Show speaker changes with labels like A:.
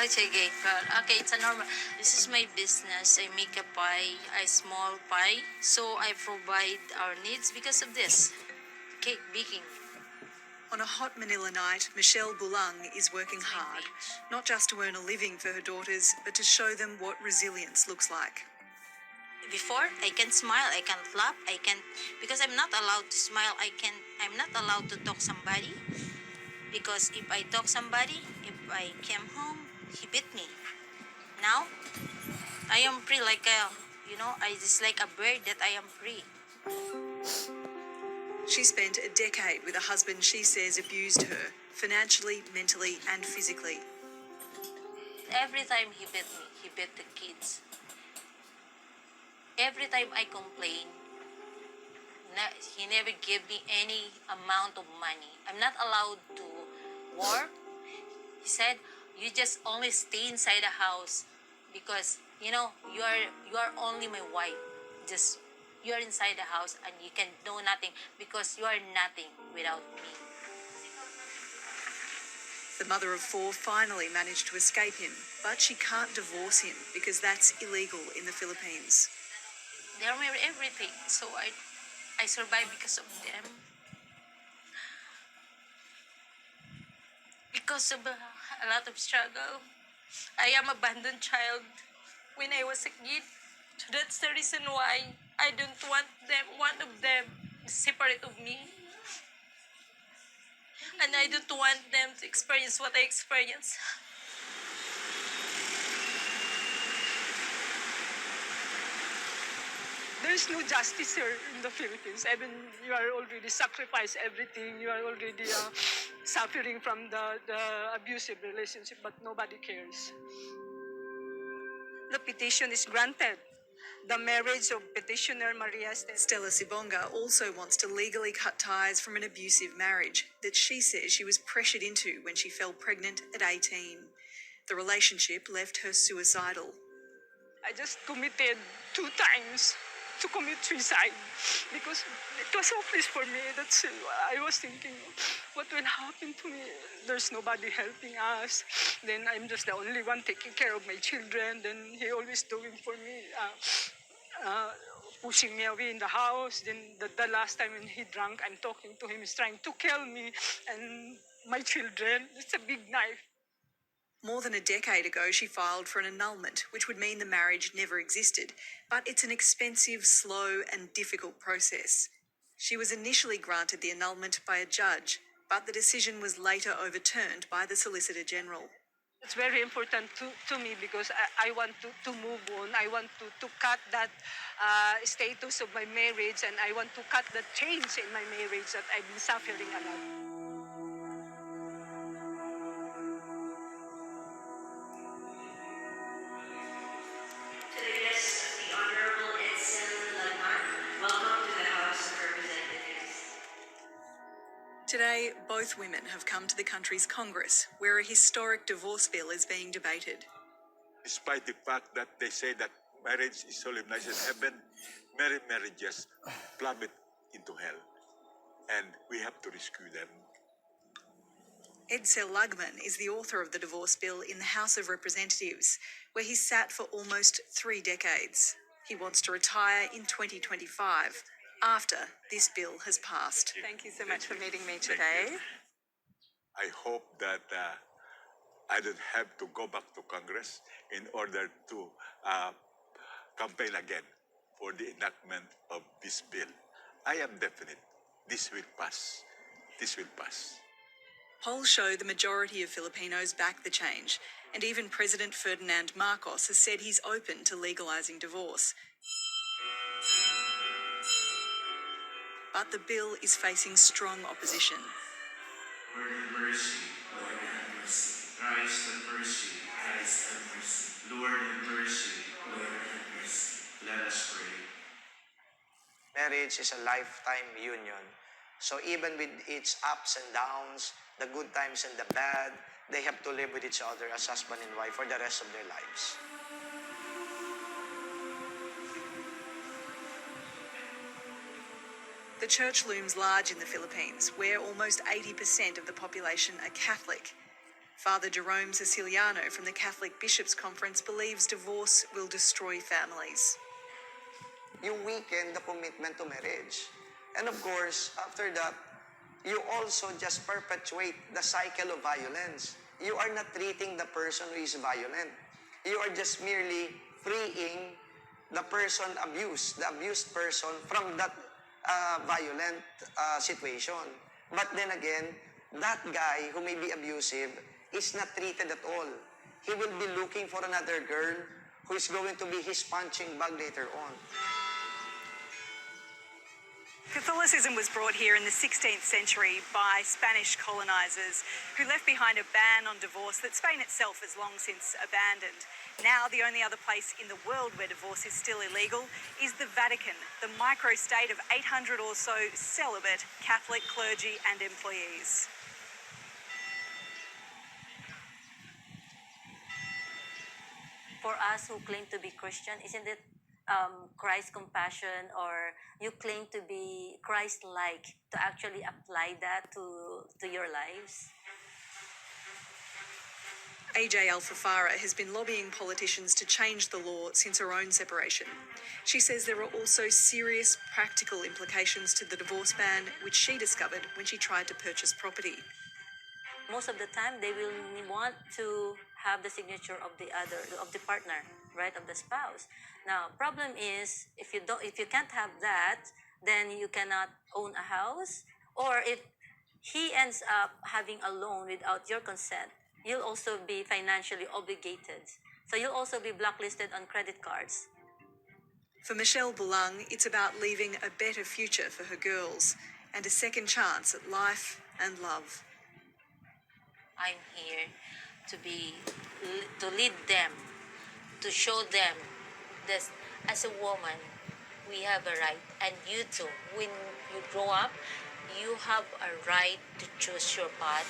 A: Oh, sige, girl. Okay, it's a normal. This is my business. I make a pie, a small pie. So I provide our needs because of this. Cake baking.
B: On a hot Manila night, Michelle Bulang is working hard, not just to earn a living for her daughters, but to show them what resilience looks like.
A: Before, I can smile, I can laugh, I can, because I'm not allowed to smile, I'm not allowed to talk somebody. Because if I talk somebody, if I came home, he beat me. Now, I am free like I just like a bird that I am free.
B: She spent a decade with a husband she says abused her, financially, mentally and physically.
A: Every time he beat me, he beat the kids. Every time I complain, he never gave me any amount of money. I'm not allowed to work. He said, you just only stay inside the house because, you are only my wife. Just, you are inside the house and you can do nothing because you are nothing without me.
B: The mother of 4 finally managed to escape him, but she can't divorce him because that's illegal in the Philippines.
A: They're my everything, so I survive because of them. Because of a lot of struggle. I am abandoned child when I was a kid. So that's the reason why I don't want one of them, separate of me. And I don't want them to experience what I experienced.
C: There's no justice here in the Philippines. Even you are already sacrificed everything. You are already suffering from the abusive relationship, but nobody cares. The petition is granted. The marriage of petitioner Maria
B: Stella Sibonga also wants to legally cut ties from an abusive marriage that she says she was pressured into when she fell pregnant at 18. The relationship left her suicidal.
C: I just committed 2 times to commit suicide because it was hopeless for me. That's I was thinking, what will happen to me? There's nobody helping us. Then I'm just the only one taking care of my children. Then he always doing for me, pushing me away in the house. Then the last time when he drank, I'm talking to him. He's trying to kill me and my children. It's a big knife.
B: More than a decade ago, she filed for an annulment, which would mean the marriage never existed. But it's an expensive, slow and difficult process. She was initially granted the annulment by a judge, but the decision was later overturned by the Solicitor General.
C: It's very important to me because I want to move on. I want to cut that status of my marriage, and I want to cut the change in my marriage that I've been suffering a lot.
B: Today, both women have come to the country's Congress, where a historic divorce bill is being debated.
D: Despite the fact that they say that marriage is solemnized in heaven, many marriages plummet into hell. And we have to rescue them.
B: Edsel Lugman is the author of the divorce bill in the House of Representatives, where he sat for almost 3 decades. He wants to retire in 2025, after this bill has passed.
C: Thank you so much for meeting me today.
D: I hope that I don't have to go back to Congress in order to campaign again for the enactment of this bill. I am definite. This will pass. This will pass.
B: Polls show the majority of Filipinos back the change, and even President Ferdinand Marcos has said he's open to legalising divorce. But the bill is facing strong opposition.
E: Lord have mercy, Lord have mercy. Christ have mercy, Christ have mercy. Lord have mercy, Lord have mercy. Let us pray.
F: Marriage is a lifetime union. So even with its ups and downs, the good times and the bad, they have to live with each other as husband and wife for the rest of their lives.
B: The church looms large in the Philippines, where almost 80% of the population are Catholic. Father Jerome Siciliano from the Catholic Bishops' Conference believes divorce will destroy families.
F: You weaken the commitment to marriage. And of course, after that, you also just perpetuate the cycle of violence. You are not treating the person who is violent. You are just merely freeing the person abused, the abused person from that violent situation. But then again, that guy who may be abusive is not treated at all. He will be looking for another girl who is going to be his punching bag later on.
B: Catholicism was brought here in the 16th century by Spanish colonisers who left behind a ban on divorce that Spain itself has long since abandoned. Now, the only other place in the world where divorce is still illegal is the Vatican, the micro-state of 800 or so celibate Catholic clergy and employees.
A: For us who claim to be Christian, isn't it Christ compassion, or you claim to be Christ-like, to actually apply that to your lives?
B: AJ Alfafara has been lobbying politicians to change the law since her own separation. She says there are also serious practical implications to the divorce ban, which she discovered when she tried to purchase property.
A: Most of the time, they will want to have the signature of the partner, right, of the spouse. Now, problem is, if you can't have that, then you cannot own a house, or if he ends up having a loan without your consent, you'll also be financially obligated. So you'll also be blacklisted on credit cards.
B: For Michelle Bulang, it's about leaving a better future for her girls and a second chance at life and love.
A: I'm here to lead them, to show them that as a woman, we have a right, and you too. When you grow up, you have a right to choose your path